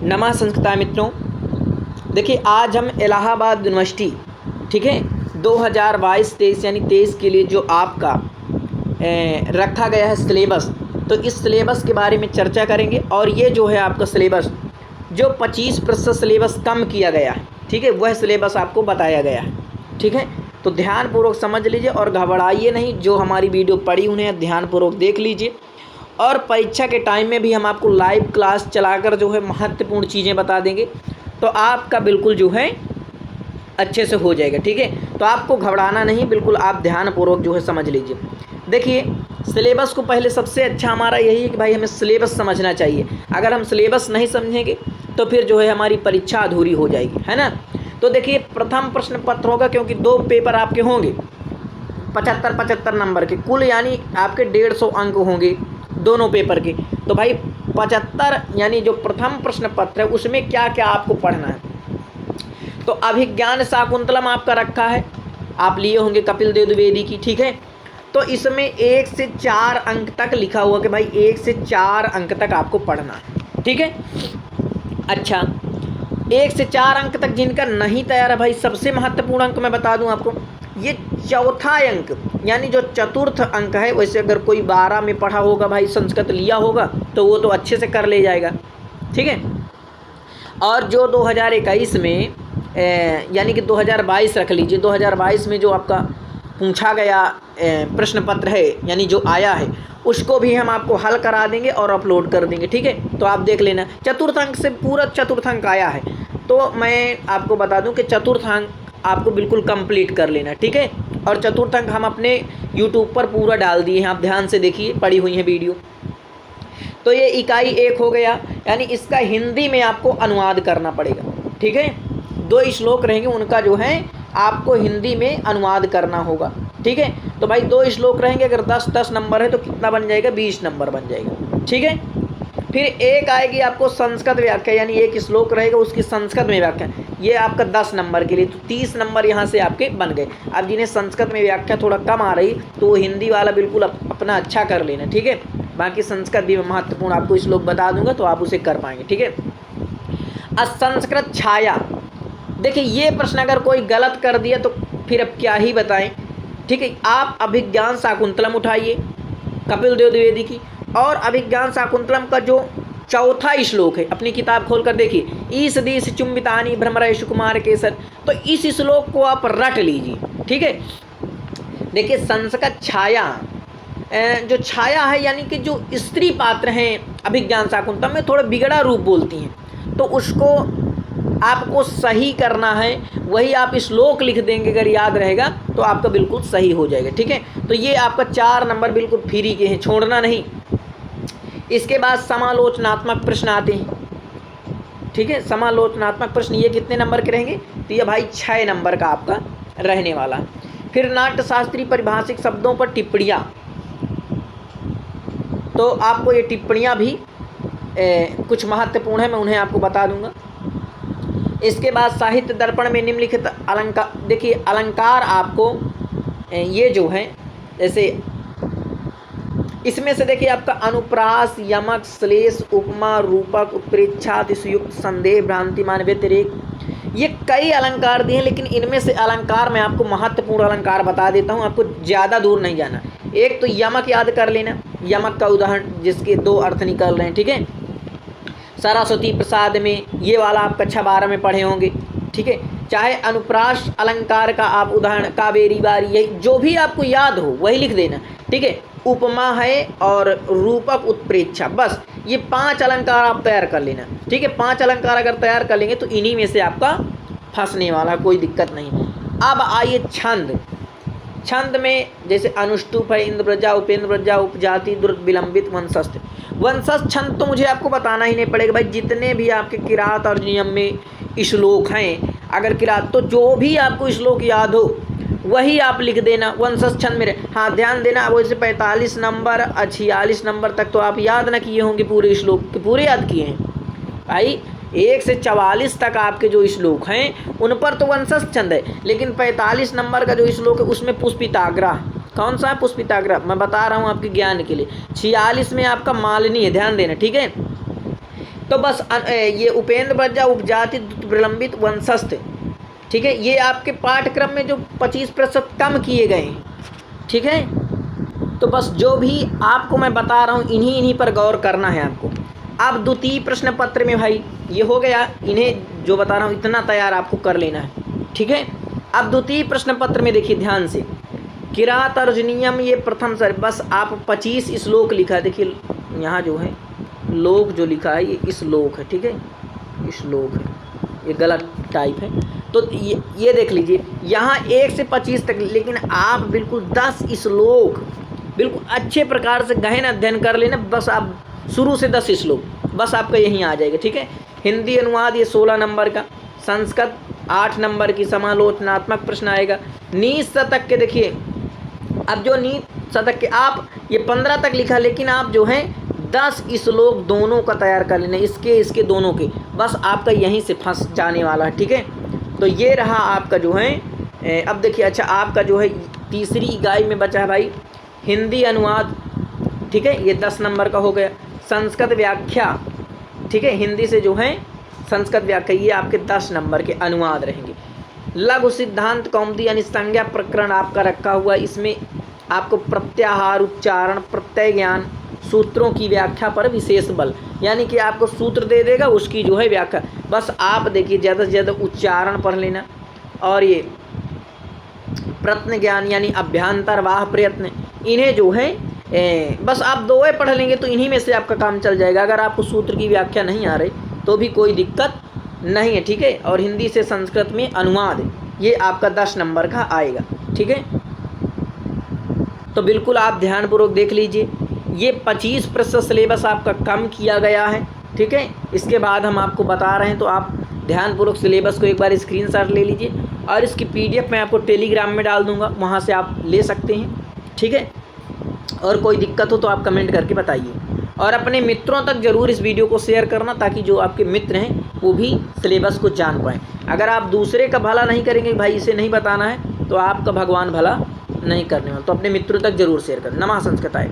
नमः संस्कृता मित्रों, देखिए आज हम इलाहाबाद यूनिवर्सिटी, ठीक है, 2022-23 यानी 23 के लिए जो आपका रखा गया है सिलेबस, तो इस सिलेबस के बारे में चर्चा करेंगे। और ये जो है आपका सिलेबस जो 25% सिलेबस कम किया गया है, ठीक है, वह सिलेबस आपको बताया गया है, ठीक है। तो ध्यानपूर्वक समझ लीजिए और घबराइए नहीं, जो हमारी वीडियो पड़ी उन्हें ध्यानपूर्वक देख लीजिए। और परीक्षा के टाइम में भी हम आपको लाइव क्लास चलाकर जो है महत्वपूर्ण चीज़ें बता देंगे, तो आपका बिल्कुल जो है अच्छे से हो जाएगा, ठीक है। तो आपको घबराना नहीं, बिल्कुल आप ध्यानपूर्वक जो है समझ लीजिए। देखिए सिलेबस को पहले सबसे अच्छा हमारा यही है कि भाई हमें सिलेबस समझना चाहिए। अगर हम सिलेबस नहीं समझेंगे तो फिर जो है हमारी परीक्षा अधूरी हो जाएगी, है ना। तो देखिए प्रथम प्रश्न पत्र होगा, क्योंकि 2 पेपर आपके होंगे 75-75 नंबर के कुल, यानी आपके 150 अंक होंगे दोनों पेपर के। तो भाई 75 यानी जो प्रथम प्रश्न पत्र है उसमें क्या क्या आपको पढ़ना है। तो अभिज्ञान शाकुंतलम आपका रखा है, आप लिए होंगे कपिल देव द्विवेदी की, ठीक है। तो इसमें 1 से 4 अंक तक लिखा हुआ कि भाई 1 से 4 अंक तक आपको पढ़ना है, ठीक है। अच्छा, 1 से 4 अंक तक जिनका नहीं तैयार है भाई, सबसे महत्वपूर्ण अंक मैं बता दूं आपको, ये चौथा अंक यानी जो चतुर्थ अंक है। वैसे अगर कोई 12 में पढ़ा होगा भाई, संस्कृत लिया होगा, तो वो तो अच्छे से कर ले जाएगा, ठीक है। और जो 2021 में यानी कि 2022 रख लीजिए, 2022 में जो आपका पूछा गया प्रश्न पत्र है यानी जो आया है, उसको भी हम आपको हल करा देंगे और अपलोड कर देंगे, ठीक है। तो आप देख लेना, चतुर्थ अंक से पूरा चतुर्थ अंक आया है, तो मैं आपको बता दूं कि चतुर्थ अंक आपको बिल्कुल कंप्लीट कर लेना, ठीक है। और चतुर्थ अंक हम अपने YouTube पर पूरा डाल दिए हैं, आप ध्यान से देखिए, पड़ी हुई है वीडियो। तो ये इकाई 1 हो गया, यानी इसका हिंदी में आपको अनुवाद करना पड़ेगा, ठीक है। 2 श्लोक रहेंगे, उनका जो है आपको हिंदी में अनुवाद करना होगा, ठीक है। तो भाई 2 श्लोक रहेंगे, अगर 10-10 नंबर है तो कितना बन जाएगा, 20 नंबर बन जाएगा, ठीक है। फिर एक आएगी आपको संस्कृत व्याख्या, यानी 1 श्लोक रहेगा उसकी संस्कृत में व्याख्या, ये आपका 10 नंबर के लिए, तो 30 नंबर यहाँ से आपके बन गए। अब जिन्हें संस्कृत में व्याख्या थोड़ा कम आ रही तो वो हिंदी वाला बिल्कुल अपना अच्छा कर लेना, ठीक है। बाकी संस्कृत भी महत्वपूर्ण आपको श्लोक बता दूंगा तो आप उसे कर पाएंगे, ठीक है। असंस्कृत छाया, देखिए ये प्रश्न अगर कोई गलत कर दिया तो फिर अब क्या ही बताएं, ठीक है। आप अभिज्ञान शाकुंतलम उठाइए कपिल देव द्विवेदी की, और अभिज्ञान शाकुंतलम का जो चौथा श्लोक है, अपनी किताब खोल कर देखिए, ईस दीस चुंबितानी भ्रमर सुकुमार केसर, तो इस श्लोक को आप रट लीजिए, ठीक है। देखिए संस्कृत छाया, जो छाया है यानी कि जो स्त्री पात्र हैं अभिज्ञान शाकुंतलम में थोड़ा बिगड़ा रूप बोलती हैं, तो उसको आपको सही करना है, वही आप श्लोक लिख देंगे, अगर याद रहेगा तो आपका बिल्कुल सही हो जाएगा, ठीक है। तो ये आपका 4 नंबर बिल्कुल फ्री के हैं, छोड़ना नहीं। इसके बाद समालोचनात्मक प्रश्न आते हैं, ठीक है। समालोचनात्मक प्रश्न ये कितने नंबर के रहेंगे, तो ये भाई 6 नंबर का आपका रहने वाला है। फिर नाट्यशास्त्री परिभाषिक शब्दों पर टिप्पणियाँ, तो आपको ये टिप्पणियाँ भी कुछ महत्वपूर्ण है, मैं उन्हें आपको बता दूंगा। इसके बाद साहित्य दर्पण में निम्नलिखित अलंकार, देखिए अलंकार आपको ये जो है, जैसे इसमें से देखिए आपका अनुप्रास, यमक, श्लेष, उपमा, रूपक, उत्प्रेक्षा, अतिशयोक्त, संदेह, भ्रांतिमान, व्यतिरेक, ये कई अलंकार दिए हैं, लेकिन इनमें से अलंकार मैं आपको महत्वपूर्ण अलंकार बता देता हूँ, आपको ज़्यादा दूर नहीं जाना। एक तो यमक याद कर लेना, यमक का उदाहरण जिसके 2 अर्थ निकल रहे हैं, ठीक है। सरस्वती प्रसाद में ये वाला आप कक्षा 12 में पढ़े होंगे, ठीक है। चाहे अनुप्रास अलंकार का आप उदाहरण कावेरी बारी, यही जो भी आपको याद हो वही लिख देना, ठीक है। उपमा है और रूपक, उत्प्रेक्षा, बस ये 5 अलंकार आप तैयार कर लेना, ठीक है। 5 अलंकार अगर तैयार कर लेंगे तो इन्हीं में से आपका फंसने वाला, कोई दिक्कत नहीं। अब आइए छंद, छंद में जैसे अनुष्टुप है, इंद्रव्रजा, उपेंद्रव्रजा, उपजाति, द्रुत, विलंबित, वंशस्थ। वंशस्थ छंद तो मुझे आपको बताना ही नहीं पड़ेगा भाई, जितने भी आपके किरात और नियम में श्लोक हैं, अगर किरात तो जो भी आपको श्लोक याद हो वही आप लिख देना वंशस्थ छंद में। हाँ ध्यान देना, अब वैसे 45 नंबर 46 नंबर तक तो आप याद ना किए होंगे, पूरे श्लोक के पूरे याद किए हैं भाई। 1 से 44 तक आपके जो श्लोक हैं उन पर तो वंशस्थ छंद है, लेकिन 45 नंबर का जो श्लोक है उसमें पुष्पिताग्रह, कौन सा है पुष्पिताग्रह, मैं बता रहा हूँ आपके ज्ञान के लिए। 46 में आपका मालिनी है, ध्यान देना, ठीक है। तो बस ये उपेंद्र प्रजा उपजाति प्रलंबित वंशस्थ, ठीक है, ये आपके पाठ्यक्रम में जो 25% कम किए गए हैं, ठीक है। तो बस जो भी आपको मैं बता रहा हूँ इन्हीं पर गौर करना है आपको। अब द्वितीय प्रश्न पत्र में भाई ये हो गया, इन्हें जो बता रहा हूँ इतना तैयार आपको कर लेना है, ठीक है। अब द्वितीय प्रश्न पत्र में देखिए ध्यान से, किरात अर्जुनीयम ये प्रथम सर, बस आप 25 श्लोक लिखा है। देखिए यहाँ जो है लोक जो लिखा है ये श्लोक है, ठीक है, श्लोक है, ये गलत टाइप है। तो ये देख लीजिए यहाँ 1 से 25 तक, लेकिन आप बिल्कुल 10 श्लोक बिल्कुल अच्छे प्रकार से गहन अध्ययन कर लेना। बस आप शुरू से 10 श्लोक बस आपका यहीं आ जाएगा, ठीक है। हिंदी अनुवाद ये 16 नंबर का, संस्कृत 8 नंबर की समालोचनात्मक प्रश्न आएगा। नीच शतक के देखिए, अब जो नीच शतक के आप ये 15 तक लिखा, लेकिन आप जो हैं 10 श्लोक दोनों का तैयार कर लेना, इसके दोनों के, बस आपका यहीं से फंस जाने वाला है, ठीक है। तो ये रहा आपका जो है। अब देखिए अच्छा आपका जो है तीसरी इकाई में बचा है भाई हिंदी अनुवाद, ठीक है, ये 10 नंबर का हो गया। संस्कृत व्याख्या, ठीक है, हिंदी से जो है संस्कृत व्याख्या, ये आपके 10 नंबर के अनुवाद रहेंगे। लघु सिद्धांत कौमुदी यानी संज्ञा प्रकरण आपका रखा हुआ, इसमें आपको प्रत्याहार, उच्चारण, प्रत्यय ज्ञान, सूत्रों की व्याख्या पर विशेष बल, यानी कि आपको सूत्र दे देगा उसकी जो है व्याख्या। बस आप देखिए ज़्यादा से ज़्यादा उच्चारण पढ़ लेना, और ये प्रत्न ज्ञान यानी अभ्यंतर वाह प्रयत्न, इन्हें जो है बस आप 2 पढ़ लेंगे तो इन्हीं में से आपका काम चल जाएगा। अगर आपको सूत्र की व्याख्या नहीं आ रही तो भी कोई दिक्कत नहीं है, ठीक है। और हिंदी से संस्कृत में अनुवाद ये आपका 10 नंबर का आएगा, ठीक है। तो बिल्कुल आप ध्यानपूर्वक देख लीजिए, ये 25% सिलेबस आपका कम किया गया है, ठीक है। इसके बाद हम आपको बता रहे हैं, तो आप ध्यानपूर्वक सिलेबस को एक बार स्क्रीनशॉट ले लीजिए, और इसकी PDF मैं आपको टेलीग्राम में डाल दूंगा, वहाँ से आप ले सकते हैं, ठीक है। और कोई दिक्कत हो तो आप कमेंट करके बताइए, और अपने मित्रों तक ज़रूर इस वीडियो को शेयर करना, ताकि जो आपके मित्र हैं वो भी सिलेबस को जान पाएँ। अगर आप दूसरे का भला नहीं करेंगे, भाई इसे नहीं बताना है, तो आपका भगवान भला नहीं करने वाला। तो अपने मित्रों तक ज़रूर शेयर करें। नमः संस्कृताय।